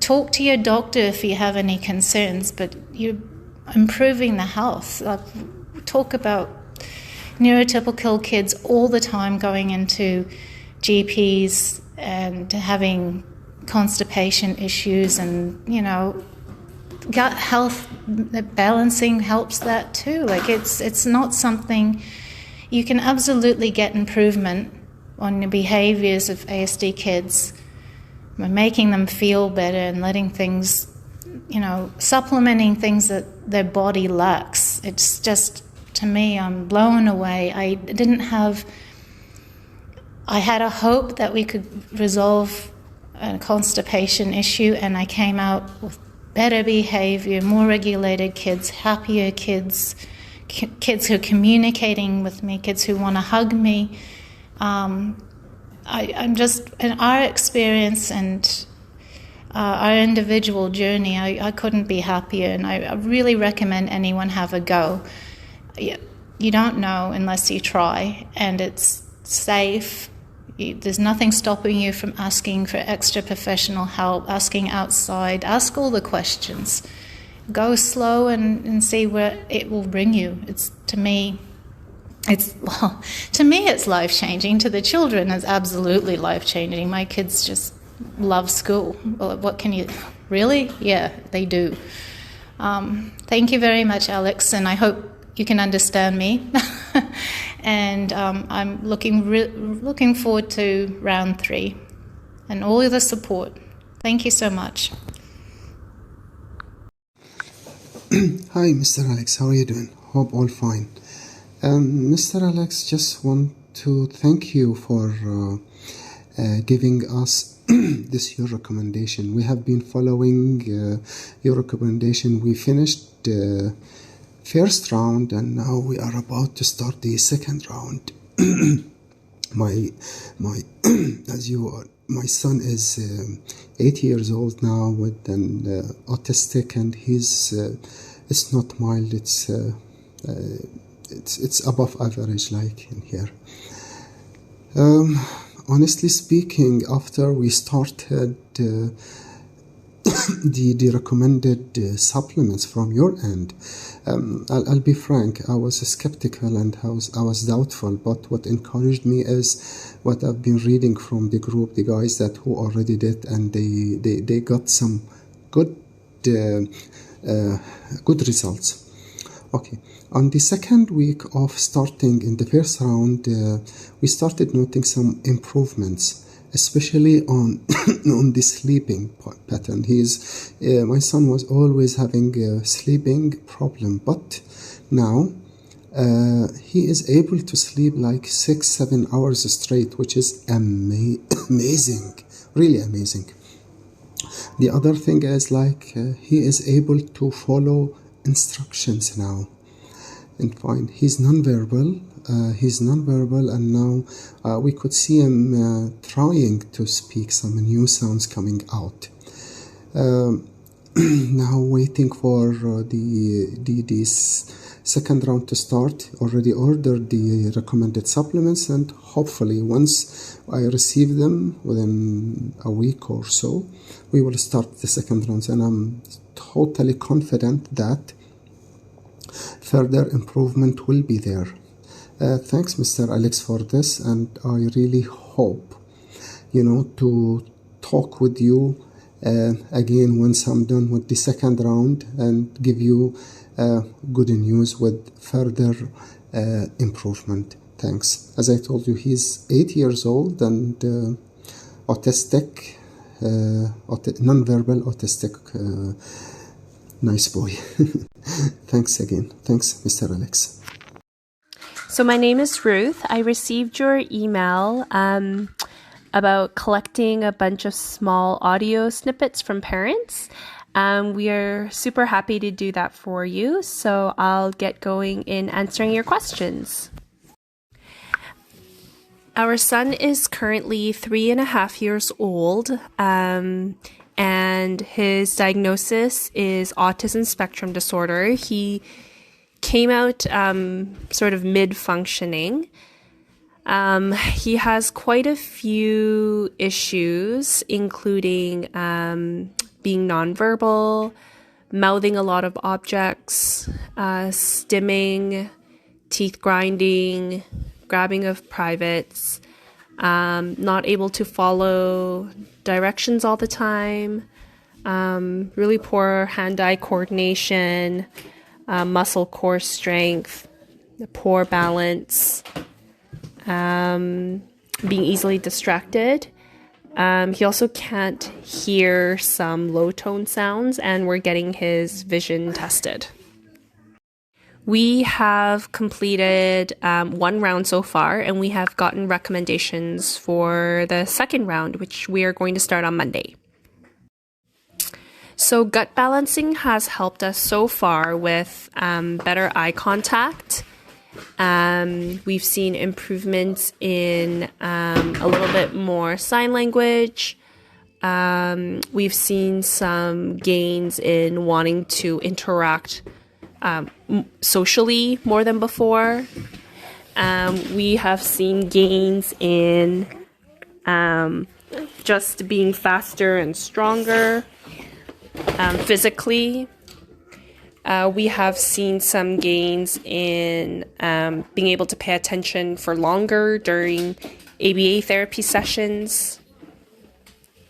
Talk to your doctor if you have any concerns, but you're improving the health. Talk about neurotypical kids all the time going into GPs and having constipation issues, and gut health balancing helps that too. It's not something, you can absolutely get improvement on the behaviors of ASD kids by making them feel better and letting things, supplementing things that their body lacks. It's just, to me, I'm blown away. I had a hope that we could resolve a constipation issue, and I came out with better behavior, more regulated kids, happier kids, kids who are communicating with me, kids who want to hug me. I'm just, in our experience and our individual journey, I couldn't be happier, and I really recommend anyone have a go. You don't know unless you try, and it's safe. There's nothing stopping you from asking for extra professional help, asking outside, ask all the questions. Go slow and see where it will bring you. To me, it's life-changing. To the children, it's absolutely life-changing. My kids just love school. Well, what can you... Really? Yeah, they do. Thank you very much, Alex, and I hope you can understand me. And I'm looking forward to round 3 and all the support. Thank you so much. Hi, Mr. Alex. How are you doing? Hope all fine. Mr. Alex, just want to thank you for giving us your recommendation. We have been following your recommendation. We finished first round, and now we are about to start the second round. my son is 8 years old now with an autistic, and he's it's not mild, it's above average, like in here. Honestly speaking, after we started the recommended supplements from your end, I'll be frank, I was skeptical and I was doubtful, but what encouraged me is what I've been reading from the group, the guys who already did, and they got some good results. Okay, on the second week of starting in the first round, we started noting some improvements, especially on on the sleeping pattern. My son was always having a sleeping problem, but now he is able to sleep like 6-7 hours straight, which is amazing, really amazing. The other thing is he is able to follow instructions now, and fine. He's nonverbal, and now we could see him trying to speak some new sounds coming out. now waiting for the second round to start. Already ordered the recommended supplements, and hopefully once I receive them within a week or so, we will start the second rounds, and I'm totally confident that further improvement will be there. Thanks, Mr. Alex, for this, and I really hope, to talk with you again once I'm done with the second round and give you good news with further improvement. Thanks. As I told you, he's 8 years old and autistic, non-verbal autistic. Nice boy. Thanks again. Thanks, Mr. Alex. So my name is Ruth. I received your email about collecting a bunch of small audio snippets from parents. We are super happy to do that for you. So I'll get going in answering your questions. Our son is currently 3.5 years old, and his diagnosis is autism spectrum disorder. He came out sort of mid-functioning. He has quite a few issues, including being nonverbal, mouthing a lot of objects, stimming, teeth grinding, grabbing of privates, not able to follow directions all the time, really poor hand-eye coordination, muscle core strength, poor balance, being easily distracted. He also can't hear some low tone sounds, and we're getting his vision tested. We have completed one round so far, and we have gotten recommendations for the second round, which we are going to start on Monday. So gut balancing has helped us so far with better eye contact. We've seen improvements in a little bit more sign language. We've seen some gains in wanting to interact socially more than before. We have seen gains in just being faster and stronger physically. We have seen some gains in being able to pay attention for longer during ABA therapy sessions.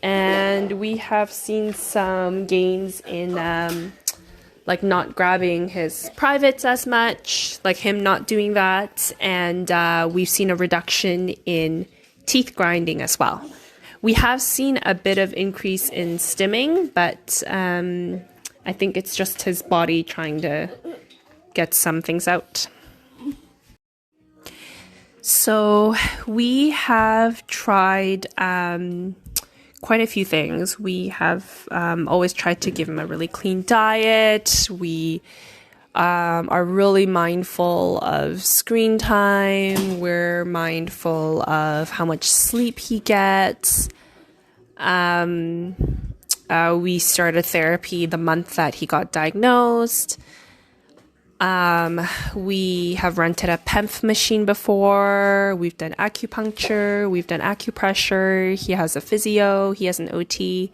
And we have seen some gains in like not grabbing his privates as much, like him not doing that. And we've seen a reduction in teeth grinding as well. We have seen a bit of increase in stimming, but I think it's just his body trying to get some things out. So we have tried quite a few things. We have always tried to give him a really clean diet. We are really mindful of screen time. We're mindful of how much sleep he gets. We started therapy the month that he got diagnosed. We have rented a PEMF machine before. We've done acupuncture. We've done acupressure. He has a physio. He has an OT.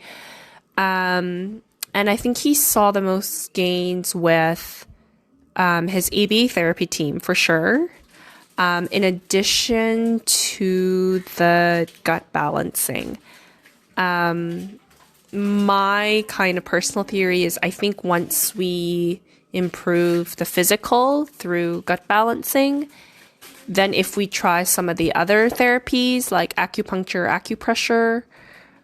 And I think he saw the most gains with his ABA therapy team for sure. In addition to the gut balancing. My kind of personal theory is I think once we improve the physical through gut balancing, then if we try some of the other therapies like acupuncture, acupressure,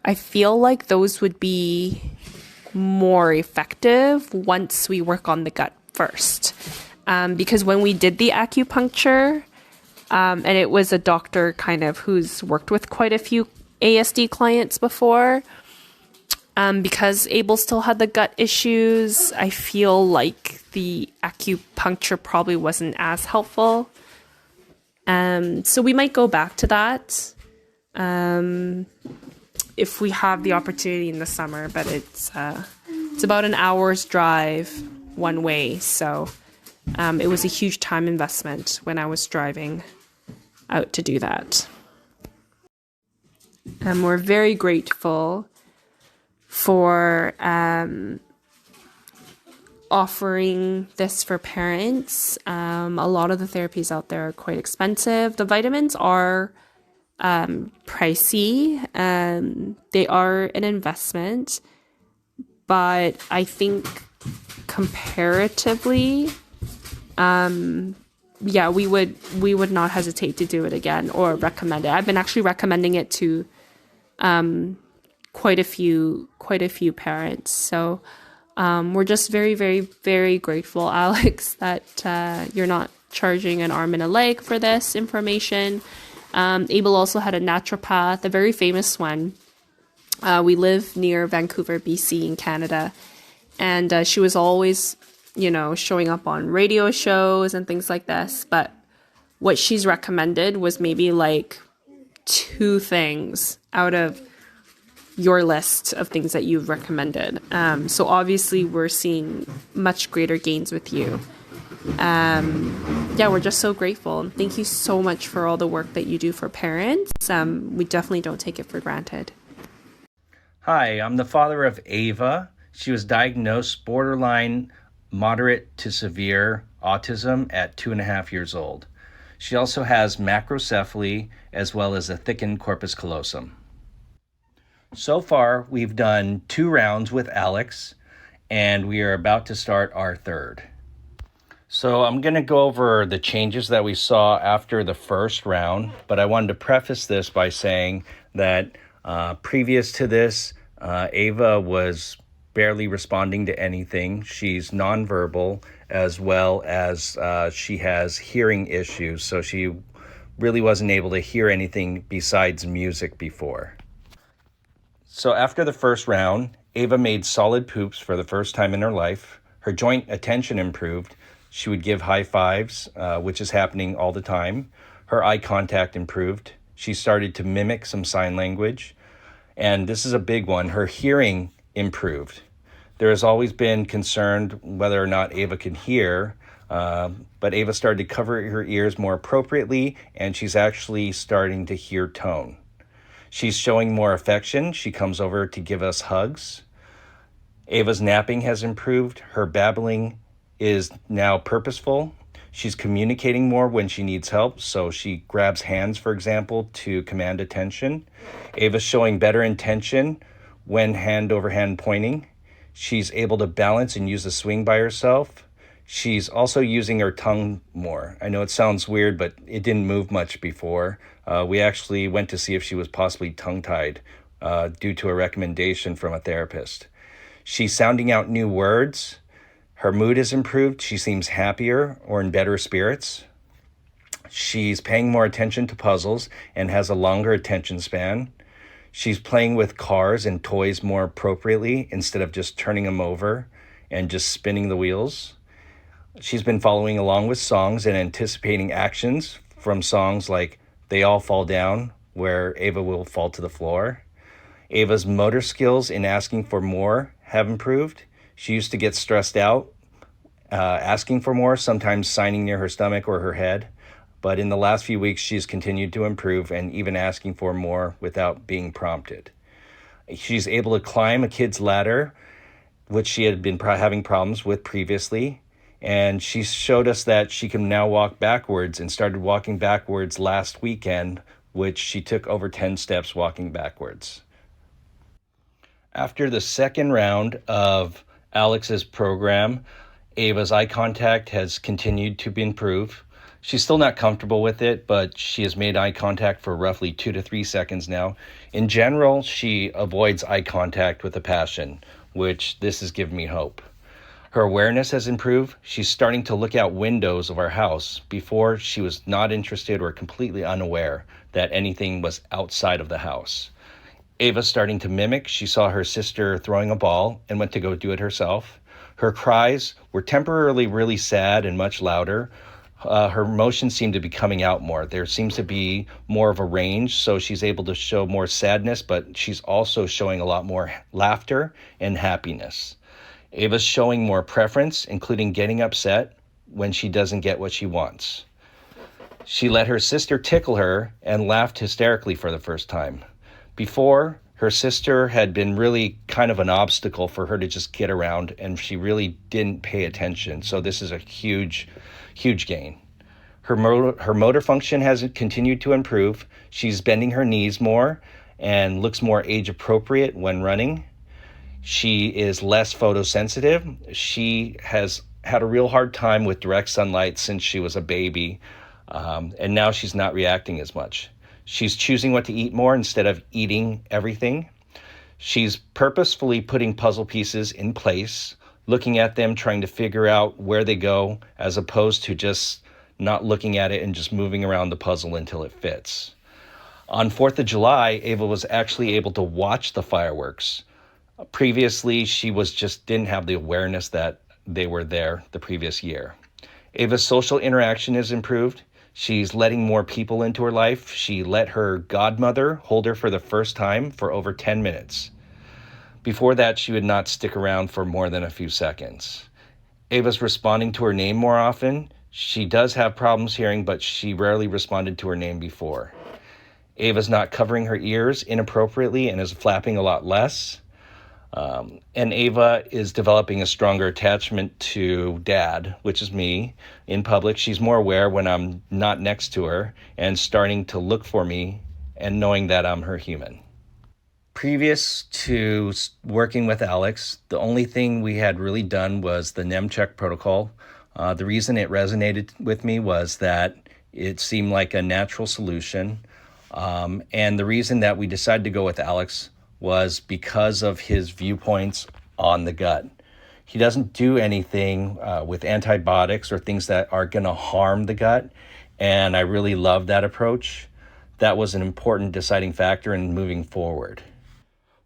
I feel like those would be more effective once we work on the gut first. Because when we did the acupuncture, and it was a doctor kind of who's worked with quite a few ASD clients before, because Abel still had the gut issues, I feel like the acupuncture probably wasn't as helpful. So we might go back to that if we have the opportunity in the summer, but it's It's about an hour's drive one way. So it was a huge time investment when I was driving out to do that. We're very grateful for offering this for parents. A lot of the therapies out there are quite expensive. The vitamins are pricey. They are an investment, but I think comparatively, we would not hesitate to do it again or recommend it. I've been actually recommending it to quite a few parents. So we're just very, very, very grateful, Alex, that you're not charging an arm and a leg for this information. Abel also had a naturopath, a very famous one. We live near Vancouver, BC in Canada. And she was always, showing up on radio shows and things like this. But what she's recommended was maybe like 2 things out of your list of things that you've recommended. So obviously we're seeing much greater gains with you. We're just so grateful. Thank you so much for all the work that you do for parents. We definitely don't take it for granted. Hi, I'm the father of Ava. She was diagnosed borderline moderate to severe autism at 2.5 years old. She also has macrocephaly as well as a thickened corpus callosum. So far, we've done 2 rounds with Alex, and we are about to start our 3rd. So I'm going to go over the changes that we saw after the first round, but I wanted to preface this by saying that previous to this, Ava was barely responding to anything. She's nonverbal, as well as she has hearing issues, so she really wasn't able to hear anything besides music before. So after the first round, Ava made solid poops for the first time in her life. Her joint attention improved. She would give high fives, which is happening all the time. Her eye contact improved. She started to mimic some sign language. And this is a big one. Her hearing improved. There has always been concern whether or not Ava can hear, but Ava started to cover her ears more appropriately, and she's actually starting to hear tone. She's showing more affection. She comes over to give us hugs. Ava's napping has improved. Her babbling is now purposeful. She's communicating more when she needs help, so she grabs hands, for example, to command attention. Ava's showing better intention when hand over hand pointing. She's able to balance and use a swing by herself. She's also using her tongue more. I know it sounds weird, but it didn't move much before. We actually went to see if she was possibly tongue-tied due to a recommendation from a therapist. She's sounding out new words. Her mood has improved. She seems happier or in better spirits. She's paying more attention to puzzles and has a longer attention span. She's playing with cars and toys more appropriately instead of just turning them over and just spinning the wheels. She's been following along with songs and anticipating actions from songs like They All Fall Down, where Ava will fall to the floor. Ava's motor skills in asking for more have improved. She used to get stressed out, asking for more, sometimes signing near her stomach or her head. But in the last few weeks, she's continued to improve and even asking for more without being prompted. She's able to climb a kid's ladder, which she had been having problems with previously. And she showed us that she can now walk backwards and started walking backwards last weekend, which she took over 10 steps walking backwards. After the second round of Alex's program, Ava's eye contact has continued to improve. She's still not comfortable with it, but she has made eye contact for roughly 2 to 3 seconds now. In general, she avoids eye contact with a passion, which this has given me hope. Her awareness has improved. She's starting to look out windows of our house. Before, she was not interested or completely unaware that anything was outside of the house. Ava's starting to mimic. She saw her sister throwing a ball and went to go do it herself. Her cries were temporarily really sad and much louder. Her emotions seem to be coming out more. There seems to be more of a range, so she's able to show more sadness, but she's also showing a lot more laughter and happiness. Ava's showing more preference, including getting upset when she doesn't get what she wants. She let her sister tickle her and laughed hysterically for the first time. Before, her sister had been really kind of an obstacle for her to just get around, and she really didn't pay attention. So this is a huge, huge gain. Her motor function has continued to improve. She's bending her knees more and looks more age appropriate when running. She is less photosensitive. She has had a real hard time with direct sunlight since she was a baby, and now she's not reacting as much. She's choosing what to eat more instead of eating everything. She's purposefully putting puzzle pieces in place, looking at them, trying to figure out where they go, as opposed to just not looking at it and just moving around the puzzle until it fits. On 4th of July, Ava was actually able to watch the fireworks. Previously, she didn't have the awareness that they were there the previous year. Ava's social interaction has improved. She's letting more people into her life. She let her godmother hold her for the first time for over 10 minutes. Before that, she would not stick around for more than a few seconds. Ava's responding to her name more often. She does have problems hearing, but she rarely responded to her name before. Ava's not covering her ears inappropriately and is flapping a lot less. And Ava is developing a stronger attachment to Dad, which is me, in public. She's more aware when I'm not next to her and starting to look for me and knowing that I'm her human. Previous to working with Alex, the only thing we had really done was the NEMcheck protocol. The reason it resonated with me was that it seemed like a natural solution. And the reason that we decided to go with Alex was because of his viewpoints on the gut. He doesn't do anything with antibiotics or things that are going to harm the gut. And I really love that approach. That was an important deciding factor in moving forward.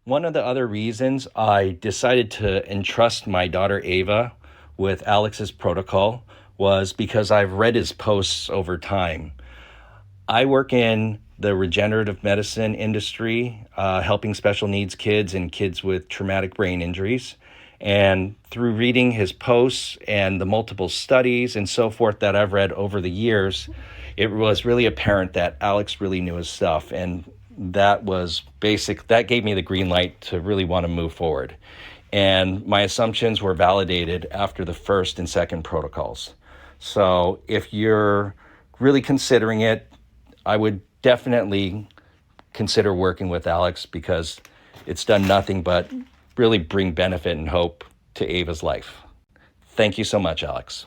One of the other reasons I decided to entrust my daughter Ava with Alex's protocol was because I've read his posts over time. I work in the regenerative medicine industry, helping special needs kids and kids with traumatic brain injuries. And through reading his posts and the multiple studies and so forth that I've read over the years, it was really apparent that Alex really knew his stuff. And that gave me the green light to really want to move forward. And my assumptions were validated after the first and second protocols. So if you're really considering it, I would definitely consider working with Alex because it's done nothing but really bring benefit and hope to Ava's life. Thank you so much, Alex.